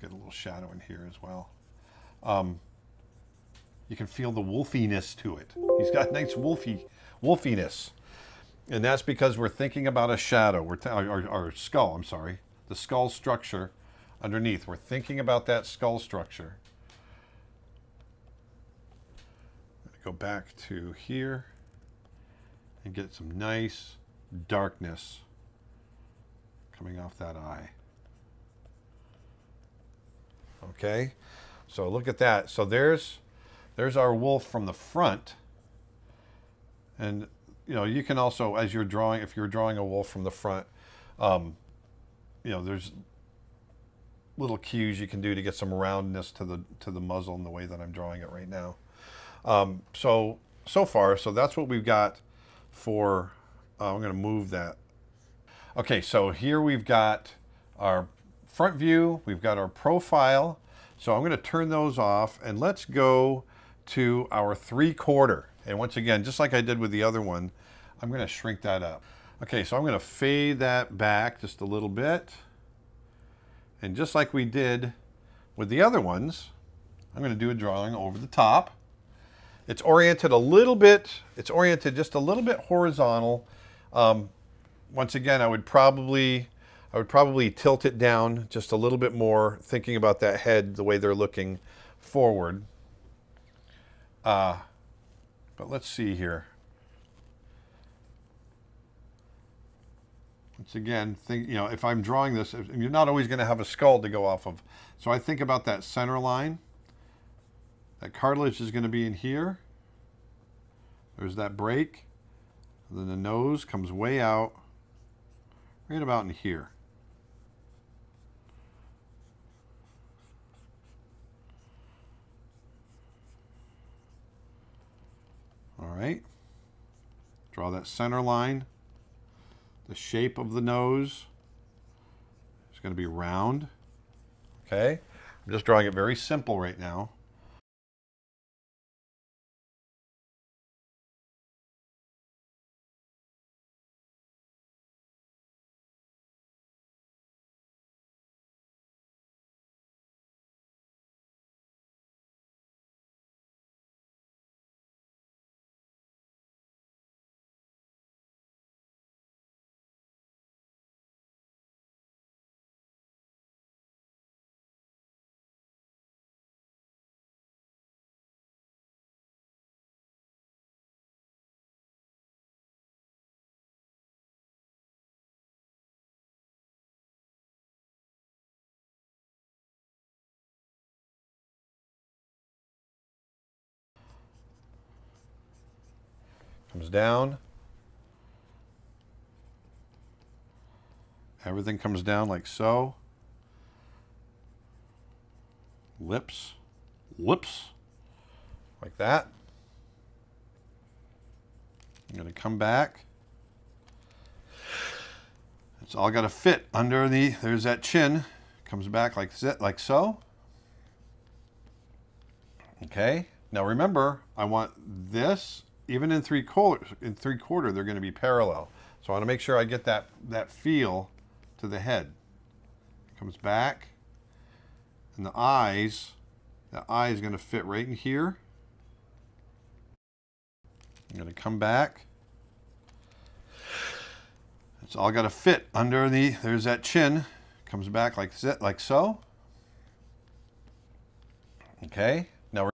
get a little shadow in here as well. You can feel the wolfiness to it. He's got nice wolfiness. And that's because we're thinking about a shadow. Our skull, I'm sorry. The skull structure underneath. We're thinking about that skull structure. I'm going to go back to here and get some nice darkness coming off that eye. Okay, so look at that. So there's our wolf from the front. And you know, you can also, as you're drawing, if you're drawing a wolf from the front, you know, there's little cues you can do to get some roundness to the muzzle in the way that I'm drawing it right now. So far, that's what we've got for. I'm going to move that. Okay, so here we've got our front view, we've got our profile. So I'm going to turn those off, and let's go to our 3/4. And once again, just like I did with the other one, I'm going to shrink that up. Okay, so I'm going to fade that back just a little bit. And just like we did with the other ones, I'm going to do a drawing over the top. It's oriented a little bit, it's oriented just a little bit horizontal. Once again, I would probably tilt it down just a little bit more, thinking about that head, the way they're looking forward. But let's see here. Once again, you know, if I'm drawing this, you're not always going to have a skull to go off of. So I think about that center line. That cartilage is going to be in here. There's that break. And then the nose comes way out, right about in here. All right. Draw that center line. The shape of the nose is going to be round. Okay. I'm just drawing it very simple right now. Comes down. Everything comes down like so. Lips, like that. I'm going to come back. It's all got to fit under there's that chin. Comes back like so. Okay. Now remember, I want this, even in 3/4, they're going to be parallel. So I want to make sure I get that feel to the head. It comes back. And the eyes, that eye is going to fit right in here. I'm going to come back. It's all got to fit under there's that chin. Comes back like so. Okay. Now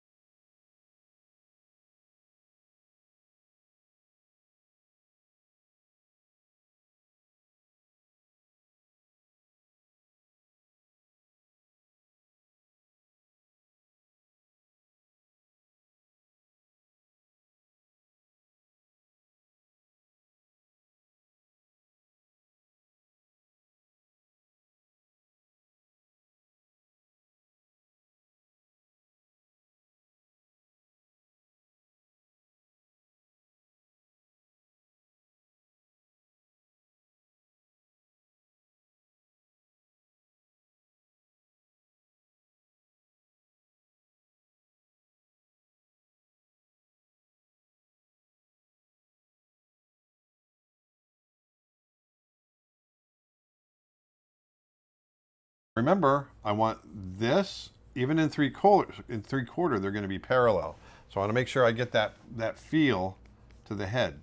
Remember, I want this, even in three quarter, they're going to be parallel. So I want to make sure I get that feel to the head.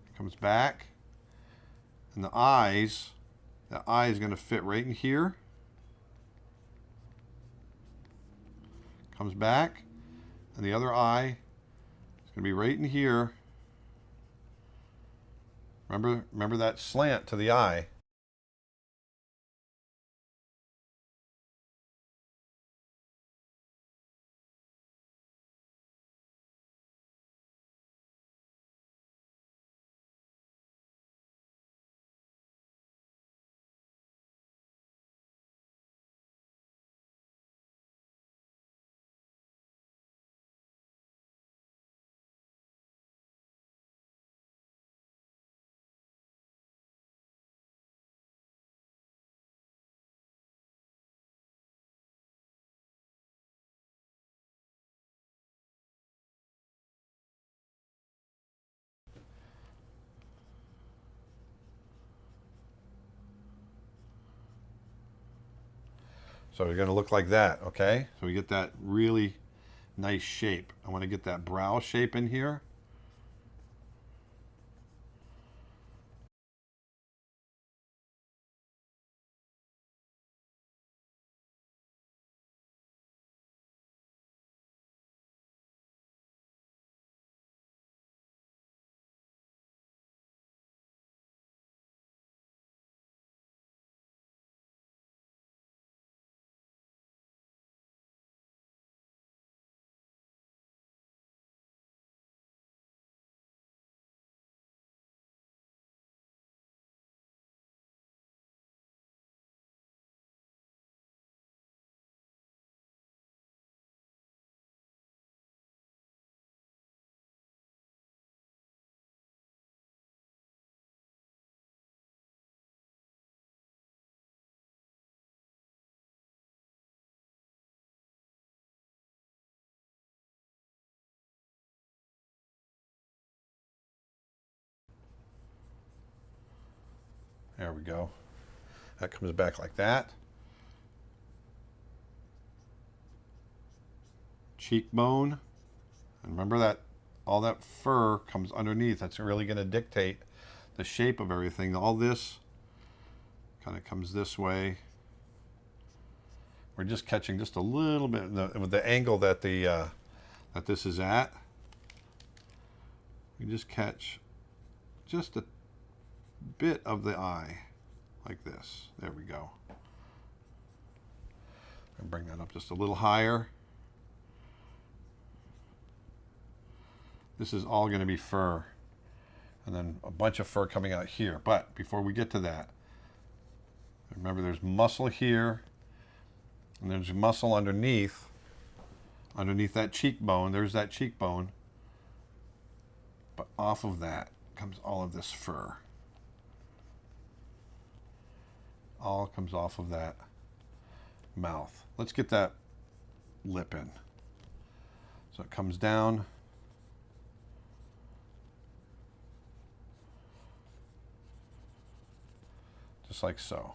It comes back, and the eye is going to fit right in here. Comes back, and the other eye is going to be right in here. Remember that slant to the eye. So you're going to look like that, okay? So we get that really nice shape. I want to get that brow shape in here. There we go. That comes back like that. Cheekbone. And remember that all that fur comes underneath. That's really going to dictate the shape of everything. All this kind of comes this way. We're just catching just a little bit with the angle that that this is at. We just catch just a bit of the eye like this. There we go. And bring that up just a little higher. This is all going to be fur, and then a bunch of fur coming out here. But before we get to that, remember there's muscle here, and there's muscle underneath that cheekbone. There's that cheekbone, but off of that comes all of this fur. All comes off of that mouth. Let's get that lip in. So it comes down. Just like so.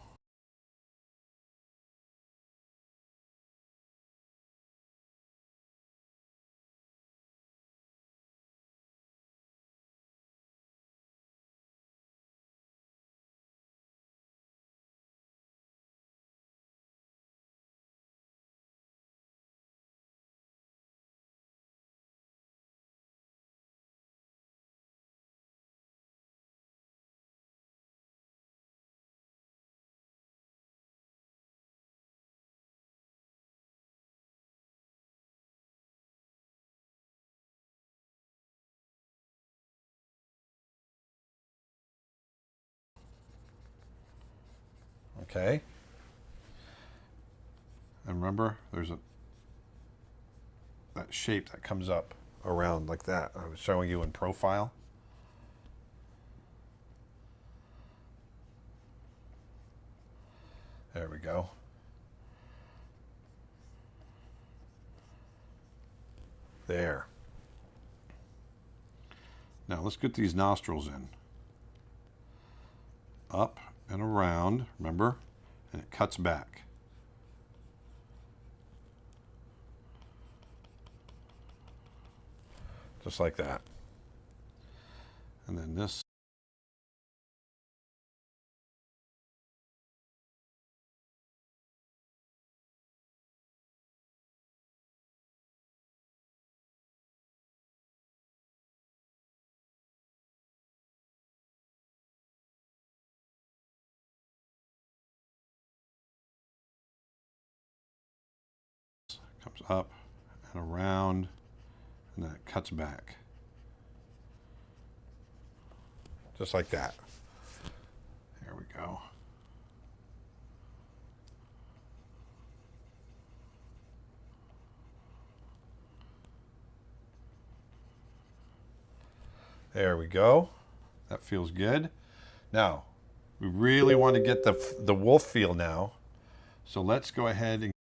Okay. And remember, there's that shape that comes up around like that. I was showing you in profile. There we go. There. Now let's get these nostrils in. Up and around, remember? And it cuts back. just like that. And then this. Comes up and around, and then it cuts back. Just like that. There we go. There we go. That feels good. Now, we really want to get the wolf feel now. So let's go ahead and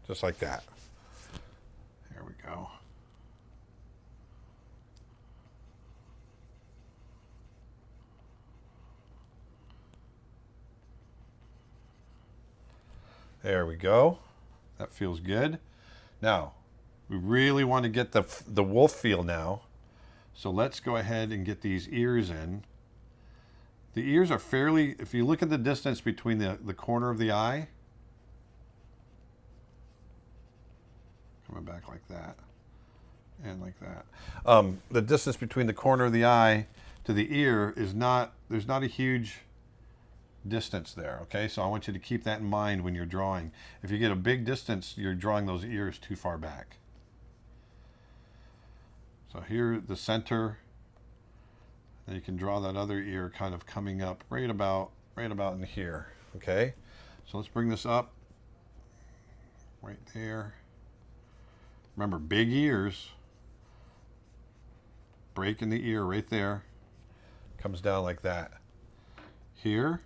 just like that. There we go. There we go. That feels good. Now, we really want to get the wolf feel now. So let's go ahead and get these ears in. The ears are fairly, if you look at the distance between the corner of the eye, coming back like that, and like that. The distance between the corner of the eye to the ear is not, there's not a huge distance there, okay? So I want you to keep that in mind when you're drawing. If you get a big distance, you're drawing those ears too far back. So here, the center, and you can draw that other ear kind of coming up right about in here, okay? So let's bring this up right there. Remember, big ears, break in the ear right there, comes down like that. Here,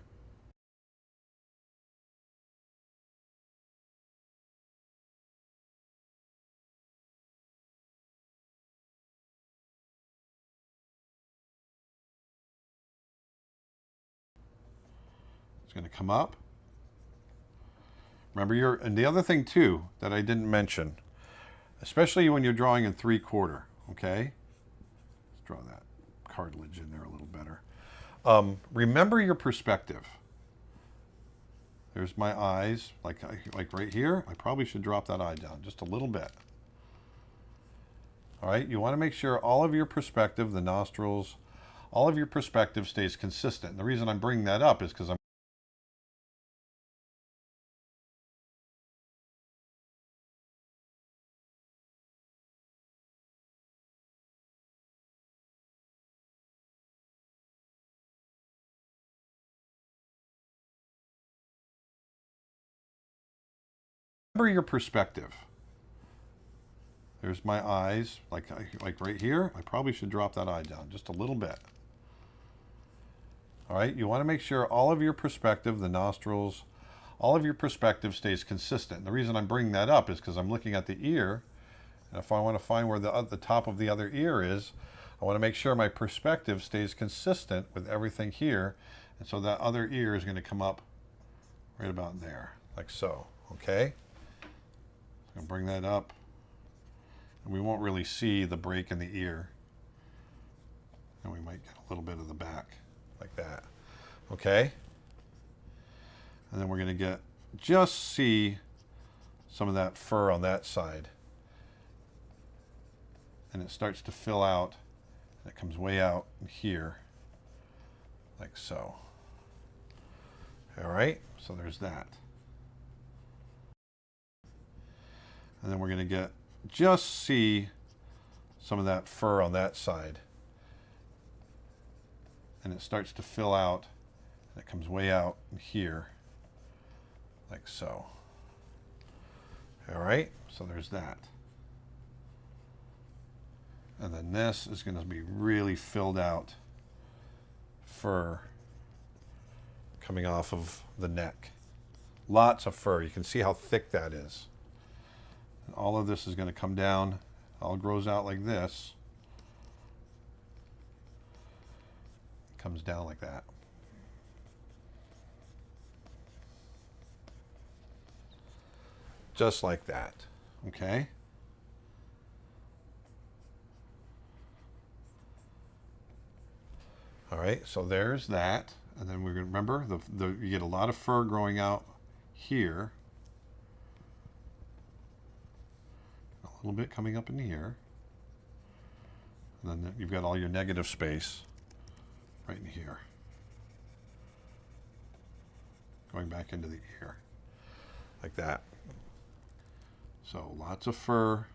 it's going to come up. Remember, and the other thing too that I didn't mention, especially when you're drawing in 3/4, okay? Let's draw that cartilage in there a little better. Remember your perspective. There's my eyes, like right here. I probably should drop that eye down just a little bit. All right, you want to make sure all of your perspective, the nostrils, all of your perspective stays consistent. And the reason I'm bringing that up is because I'm remember your perspective. There's my eyes, like right here. I probably should drop that eye down just a little bit. All right, you want to make sure all of your perspective, the nostrils, all of your perspective stays consistent. And the reason I'm bringing that up is because I'm looking at the ear, and if I want to find where the top of the other ear is, I want to make sure my perspective stays consistent with everything here, and so that other ear is going to come up right about there, like so, okay? I'm going to bring that up, and we won't really see the break in the ear, and we might get a little bit of the back, like that, okay? And then we're going to just see some of that fur on that side. And it starts to fill out, and it comes way out here, like so. All right, so there's that. And then we're going to just see some of that fur on that side. And it starts to fill out, and it comes way out here, like so. All right, so there's that. And then this is going to be really filled out fur coming off of the neck. Lots of fur. You can see how thick that is. And all of this is going to come down. All grows out like this. Comes down like that. Just like that. Okay? All right, so there's that. And then we're going to remember you get a lot of fur growing out here. A little bit coming up in here. And then you've got all your negative space right in here. Going back into the ear. Like that. So lots of fur.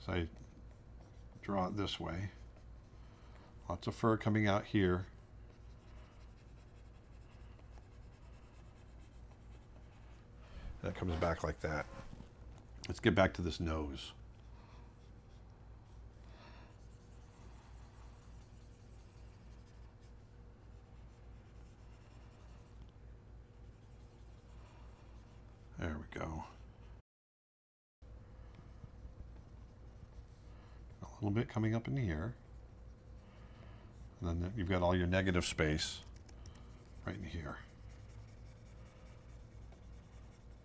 So I draw it this way. Lots of fur coming out here. And it comes back like that. Let's get back to this nose. There we go. A little bit coming up in the ear. And then you've got all your negative space right in here.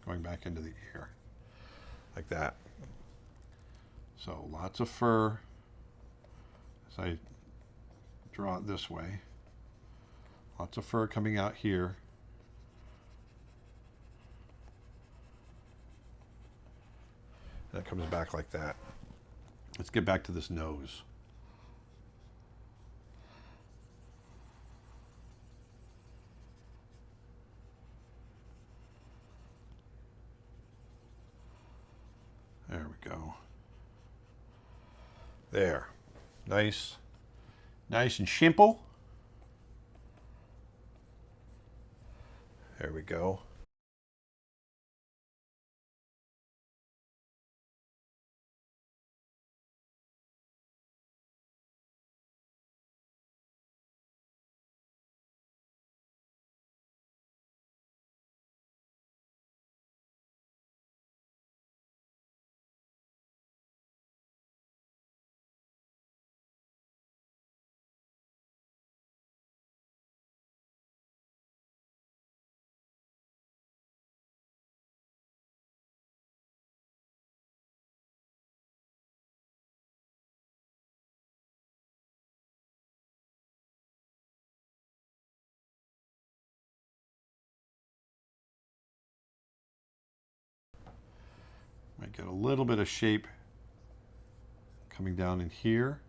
Going back into the ear. Like that. So lots of fur. As I draw it this way. Lots of fur coming out here. And it comes back like that. Let's get back to this nose. There we go. There. Nice. Nice and simple. There we go. Might get a little bit of shape coming down in here.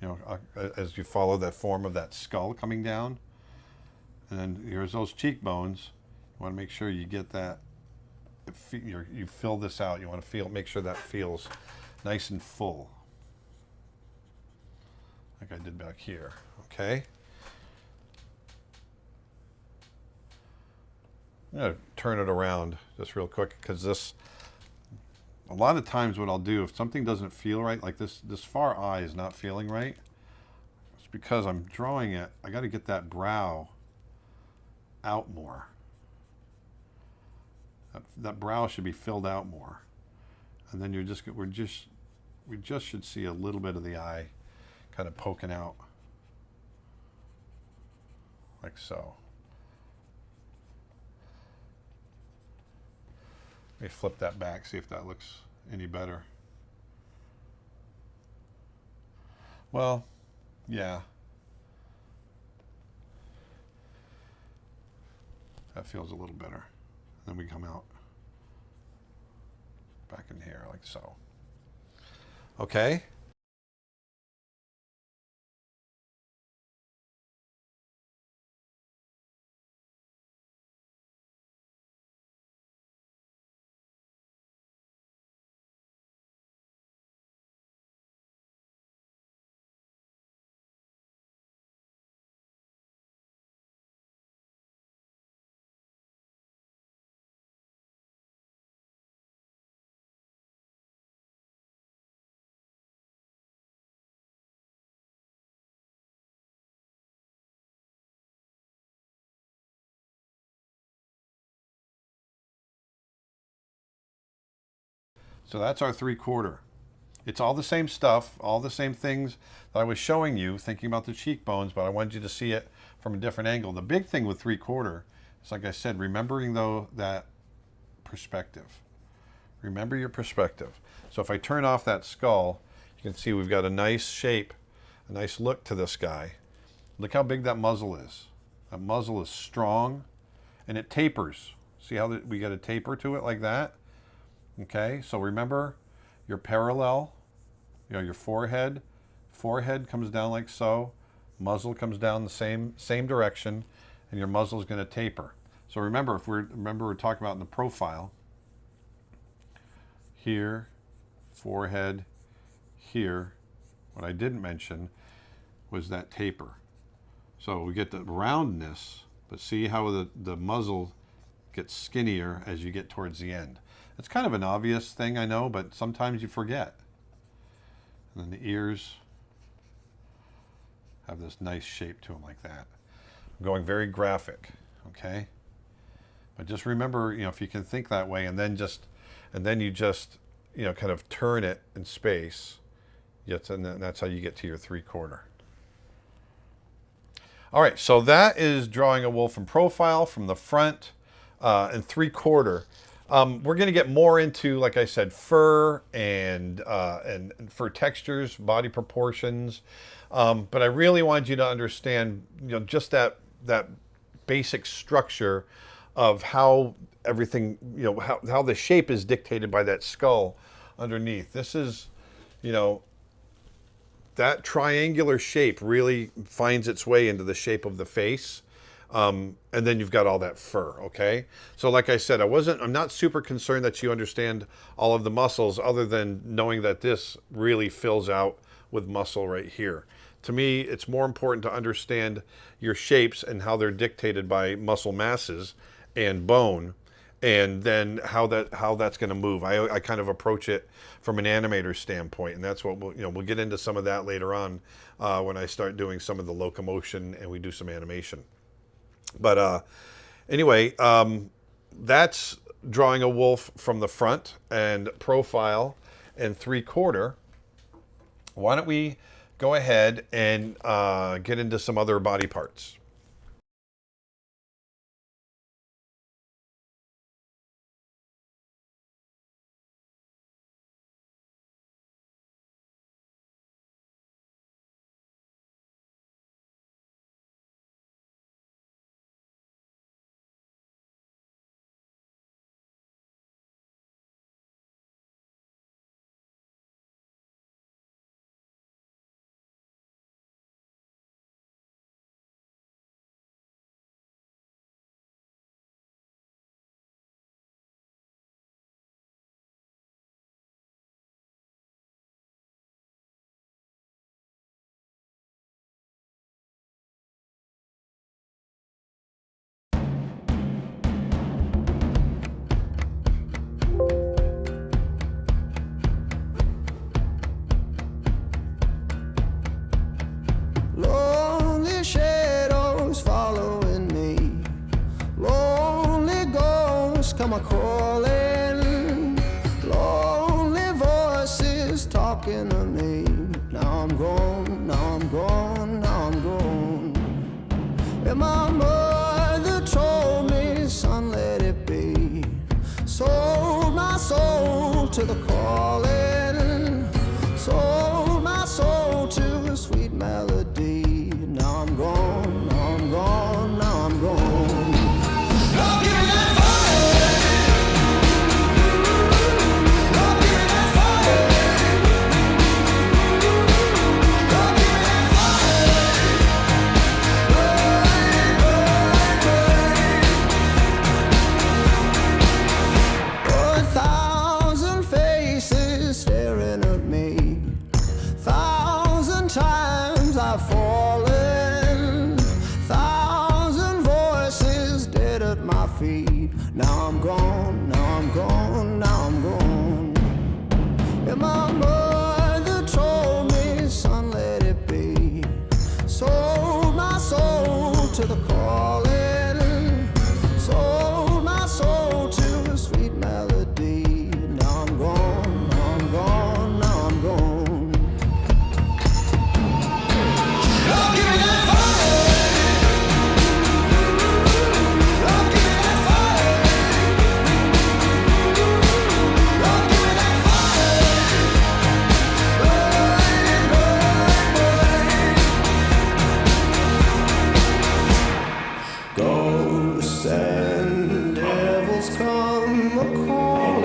You know, as you follow that form of that skull coming down. And then here's those cheekbones. You want to make sure you get that, you fill this out. You want to make sure that feels nice and full. Like I did back here, okay? I'm going to turn it around just real quick because this a lot of times what I'll do, if something doesn't feel right, like this far eye is not feeling right, it's because I'm drawing it. I got to get that brow out more. That brow should be filled out more. And then we just should see a little bit of the eye kind of poking out. Like so. Let me flip that back, see if that looks any better. Well, yeah. That feels a little better. Then we come out back in here like so. Okay. So that's our 3/4. It's all the same stuff, all the same things that I was showing you, thinking about the cheekbones, but I wanted you to see it from a different angle. The big thing with 3/4 is, like I said, remembering though that perspective. Remember your perspective. So if I turn off that skull, you can see we've got a nice shape, a nice look to this guy. Look how big that muzzle is. That muzzle is strong and it tapers. See how we got a taper to it like that? Okay, so remember your parallel, your forehead. Forehead comes down like so. Muzzle comes down the same direction, and your muzzle is going to taper. So remember, we're talking about in the profile, here, forehead, here. What I didn't mention was that taper. So we get the roundness, but see how the muzzle gets skinnier as you get towards the end. It's kind of an obvious thing, I know, but sometimes you forget. And then the ears have this nice shape to them like that. I'm going very graphic, okay? But just remember, if you can think that way, and then you just, kind of turn it in space. Yes, and that's how you get to your 3/4. All right, so that is drawing a wolf in profile from the front and 3/4. We're going to get more into, like I said, fur and fur textures, body proportions. But I really wanted you to understand, just that basic structure of how everything, how the shape is dictated by that skull underneath. This is, that triangular shape really finds its way into the shape of the face. And then you've got all that fur, okay? So like I said, I'm not super concerned that you understand all of the muscles, other than knowing that this really fills out with muscle right here. To me, it's more important to understand your shapes and how they're dictated by muscle masses and bone, and then how that's going to move. I kind of approach it from an animator standpoint, and that's what we'll get into some of that later on when I start doing some of the locomotion and we do some animation. But anyway, that's drawing a wolf from the front and profile and 3/4. Why don't we go ahead and get into some other body parts? am I calling? Lonely voices talking to me. Now I'm gone, now I'm gone, now I'm gone. And my mother told me, son, let it be. Sold my soul to the calling. Sold my soul to a sweet melody. Now I'm gone, now I'm gone, now I'm gone. Love, give me that fire. Love, give me that fire. Love, give me that fire. Burn, burn, burn. 1,000 faces staring at me. 1,000 times I've fallen. 1,000 voices dead at my feet. Now I'm gone, now I'm gone, now I'm gone. And my mother told me, son, let it be. Sold my soul to the calling. Sold my soul to a sweet melody. Now I'm gone, now I'm gone, now I'm gone. Love, give me that fire. Love, give me that fire. Love, give me that fire. Burn, burn, burn. Ghosts and devils come a-calling,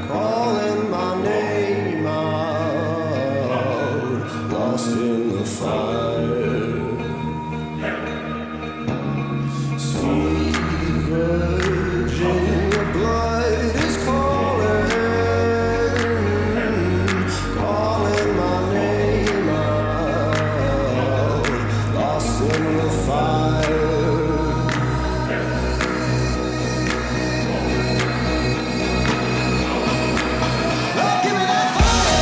calling my name out, lost in the fire. Sweet virgin, your blood is calling, calling my name out, lost in the fire. Love, give me that fire.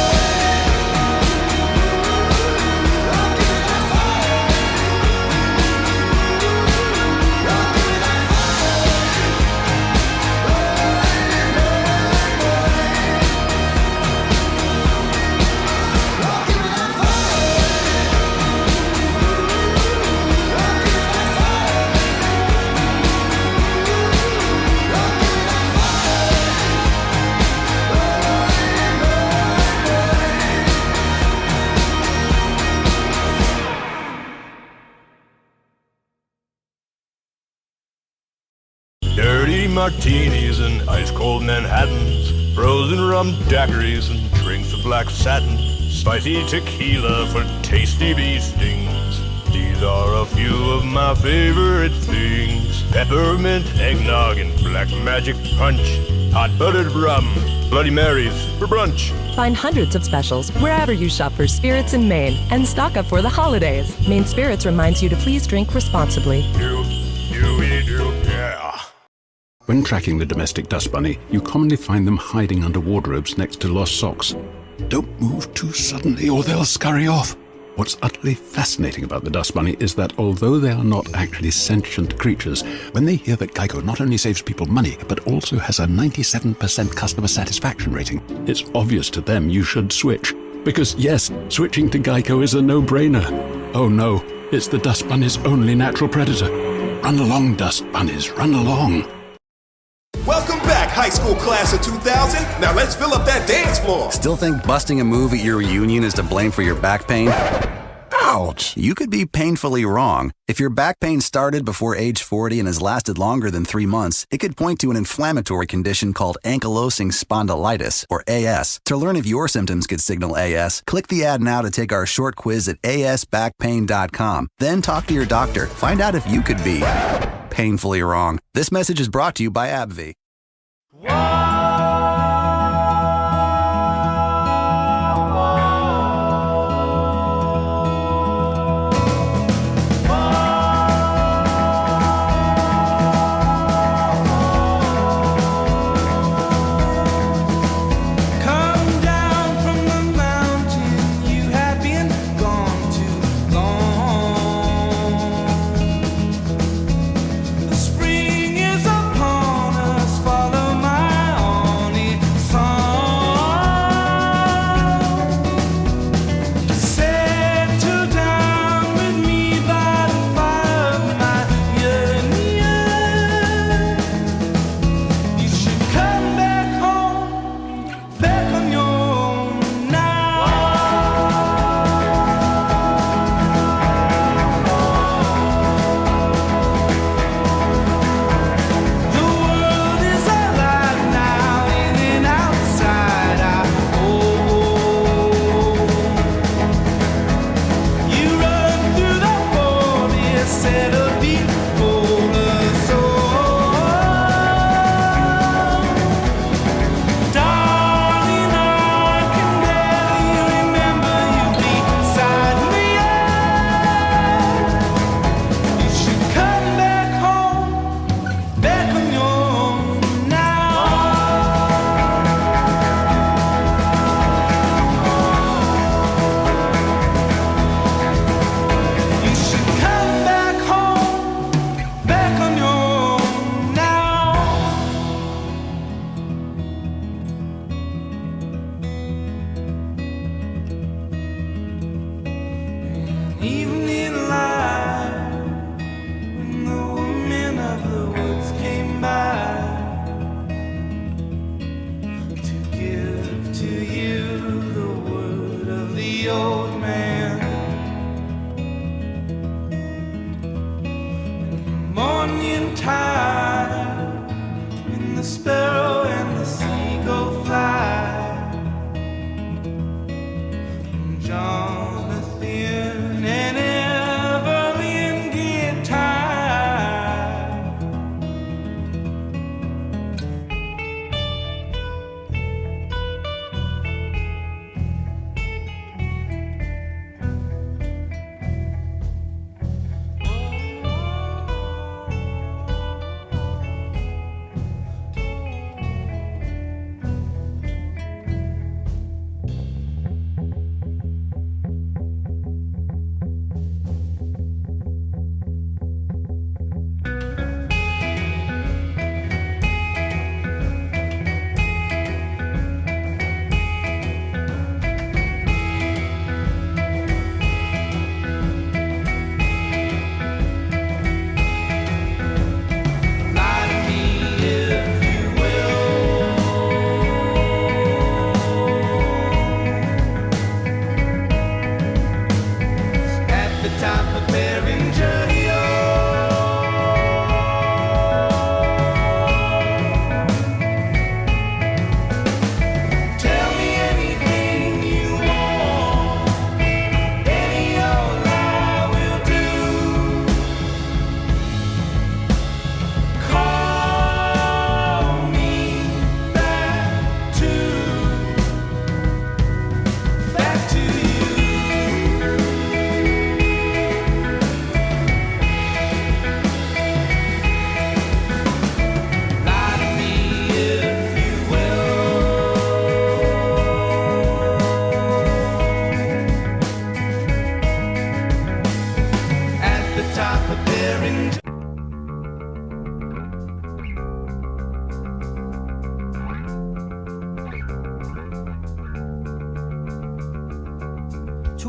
Love, give me that fire. Love, give me that fire. Love, give me that fire. Love, give me that fire. Love, give me that Dirty martinis and ice-cold Manhattans, frozen rum daiquiris and drinks of black satin, spicy tequila for tasty bee stings. These are a few of my favorite things. Peppermint eggnog and black magic punch, hot buttered rum, Bloody Marys for brunch. Find hundreds of specials wherever you shop for spirits in Maine and stock up for the holidays. Maine Spirits reminds you to please drink responsibly. Do, yeah. When tracking the domestic dust bunny, you commonly find them hiding under wardrobes next to lost socks. Don't move too suddenly or they'll scurry off. What's utterly fascinating about the dust bunny is that although they are not actually sentient creatures, when they hear that Geico not only saves people money, but also has a 97% customer satisfaction rating, it's obvious to them you should switch. Because yes, switching to Geico is a no-brainer. Oh no, it's the dust bunny's only natural predator. Run along, dust bunnies, run along. Welcome back, high school class of 2000. Now let's fill up that dance floor. Still think busting a move at your reunion is to blame for your back pain? Ouch! You could be painfully wrong. If your back pain started before age 40 and has lasted longer than 3 months, it could point to an inflammatory condition called ankylosing spondylitis, or AS. To learn if your symptoms could signal AS, click the ad now to take our short quiz at asbackpain.com. Then talk to your doctor. Find out if you could be painfully wrong. This message is brought to you by AbbVie. Spring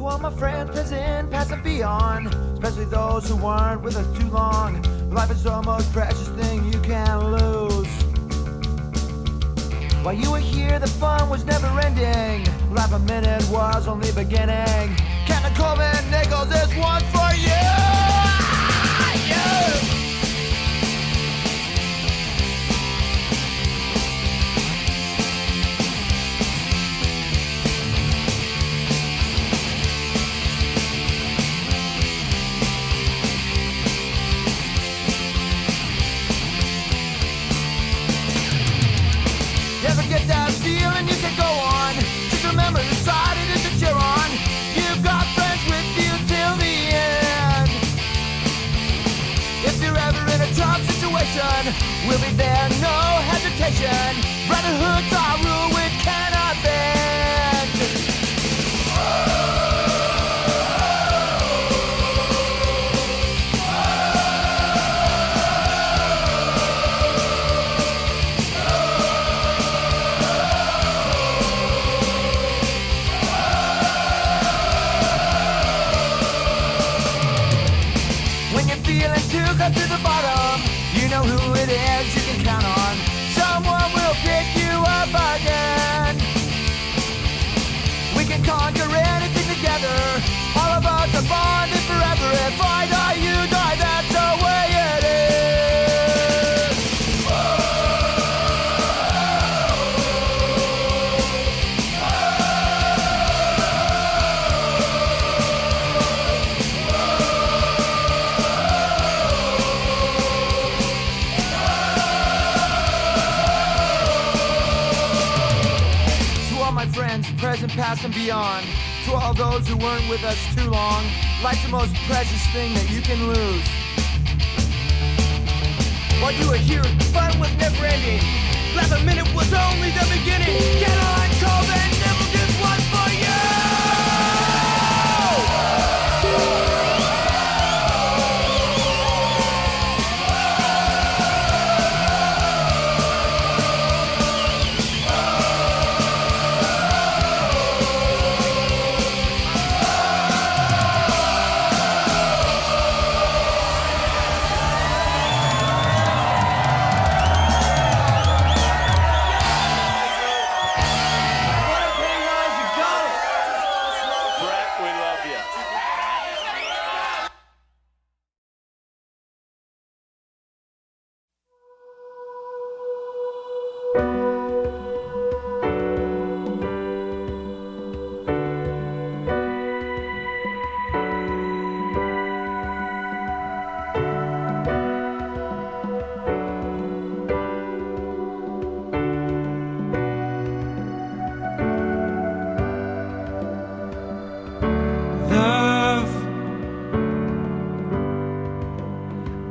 all my friends present, past and beyond, especially those who weren't with us too long. Life is the most precious thing you can lose. While you were here, the fun was never ending. Life a minute was only beginning. Captain Coleman Nichols, this one for you! Get that feeling you can go on. Just remember the side it is that you're on. You've got friends with you till the end. If you're ever in a tough situation, we'll be there, no hesitation. Brotherhood's our rule, we cannot bend. To the bottom, you know who it is you can count on. Someone will pick you up again. We can conquer anything together. All of us are bonded forever. If I die, you die, that's the way it is. Present, past, and beyond. To all those who weren't with us too long, life's the most precious thing that you can lose. While you were here, fun was never ending. Last a minute was only the beginning. Get on, Coleman, never this one for you!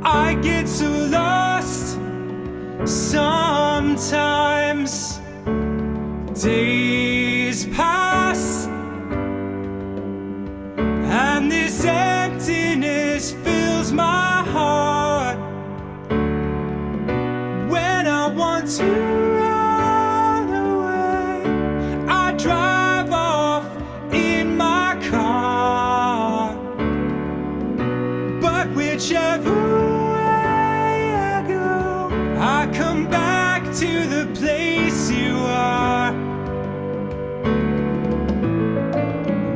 I get so lost sometimes. Days pass and this emptiness fills my heart. When I want to run away, I drive off in my car. But whichever I come back to the place you are.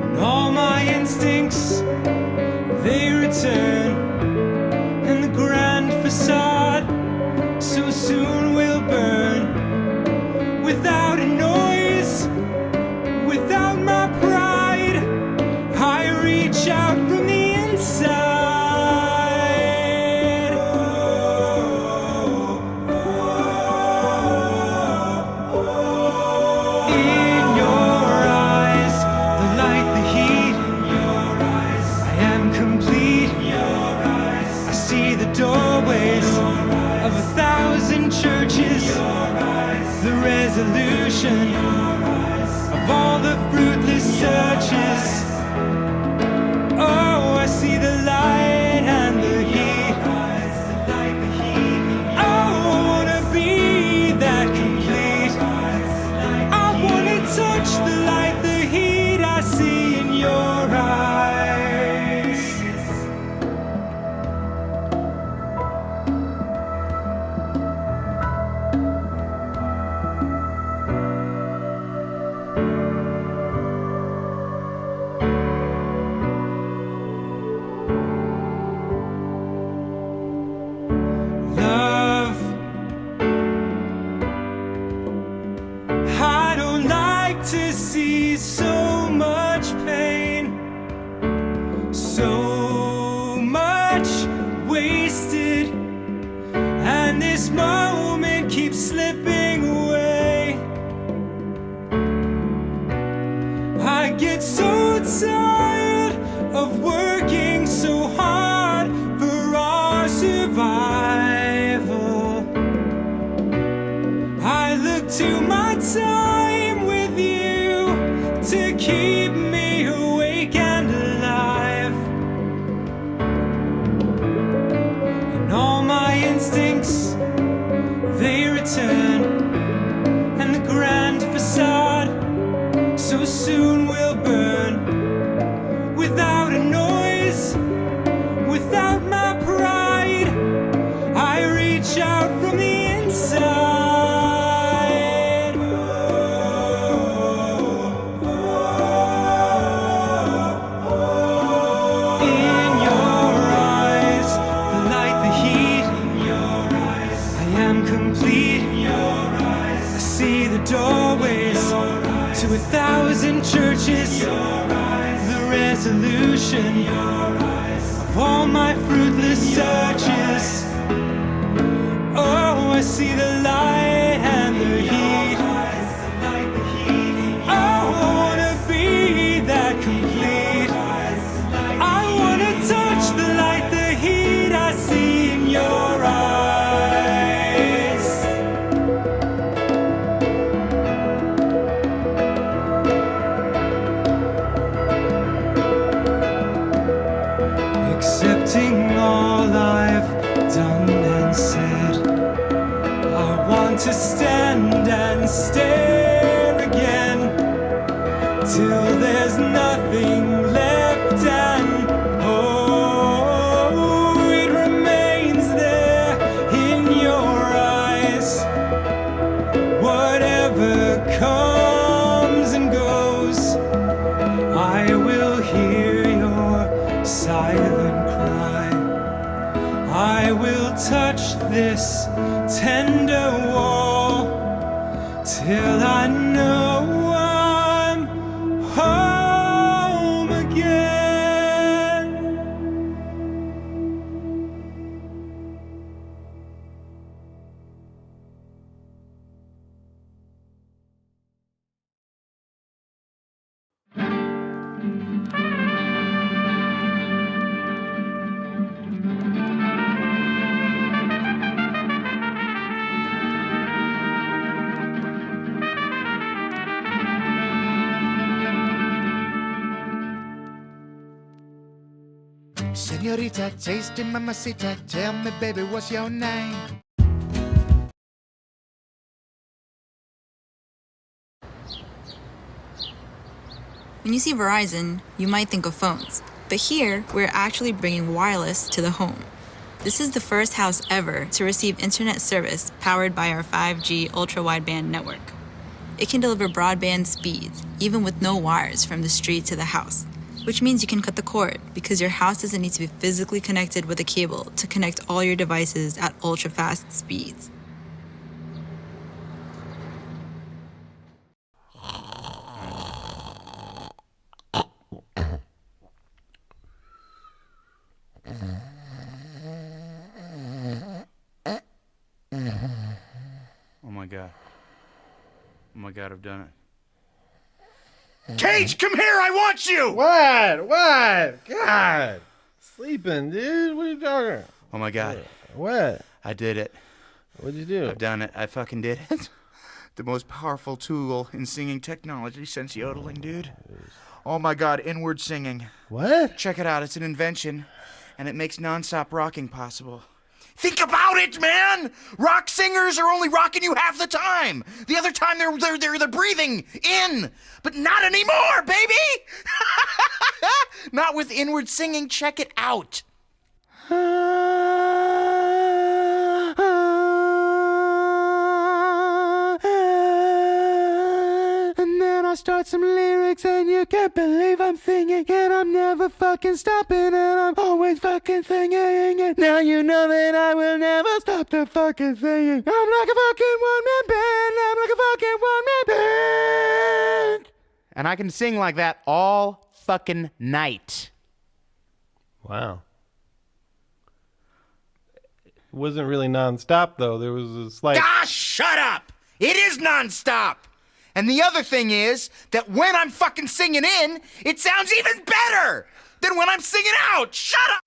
And all my instincts, they return. And the grand facade so soon will burn. Without a noise, without my pride, I reach out from the inside. Of 1,000 churches, the resolution of all the fruitless searches. Oh, I see the light and the heat. Oh, I wanna be that complete. I wanna touch the light, the heat I see in your eyes. to my time with you to keep me awake and alive. And all my instincts, they return, and the grand facade so soon will burn. Without a noise, without my pride, I reach out from the inside. In your eyes, the light, the heat. In your eyes, I am complete. In your eyes, I see the doorways to 1,000 churches. In your eyes, the resolution of all my fruitless searches. Oh, I see the light and the heat. I wanna be that complete. I wanna touch the light, the heat I see in your eyes. Accepting all I've done and said, I want to stand and stare again till there's nothing left, and oh, it remains there in your eyes. Whatever comes and goes, I will hear your silent cry. I will touch this tender wall till I know I'm home again. Senorita, tasty mamacita, tell me, baby, what's your name? When you see Verizon, you might think of phones. But here, we're actually bringing wireless to the home. This is the first house ever to receive internet service powered by our 5G ultra-wideband network. It can deliver broadband speeds, even with no wires from the street to the house, which means you can cut the cord because your house doesn't need to be physically connected with a cable to connect all your devices at ultra-fast speeds. Oh my God. Oh my God, I've done it. Cage, come here! I want you! What? What? God. Sleeping, dude. What are you talking? Oh my God. What? I did it. What'd you do? I've done it. I fucking did it. The most powerful tool in singing technology since yodeling, dude. Oh my God, inward singing. What? Check it out. It's an invention, and it makes nonstop rocking possible. Think about it, man! Rock singers are only rocking you half the time. The other time they're breathing in, but not anymore, baby. Not with inward singing. Check it out. And then I start some lyrics and you can't believe I'm singing, and I'm never fucking stopping, and I'm always fucking singing it. Now you know that I will never stop the fucking singing. I'm like a fucking one-man band. I'm like a fucking one-man band. And I can sing like that all fucking night. Wow. It wasn't really nonstop, though. There was a slight... Ah, shut up! It is nonstop! And the other thing is that when I'm fucking singing in, it sounds even better than when I'm singing out! Shut up!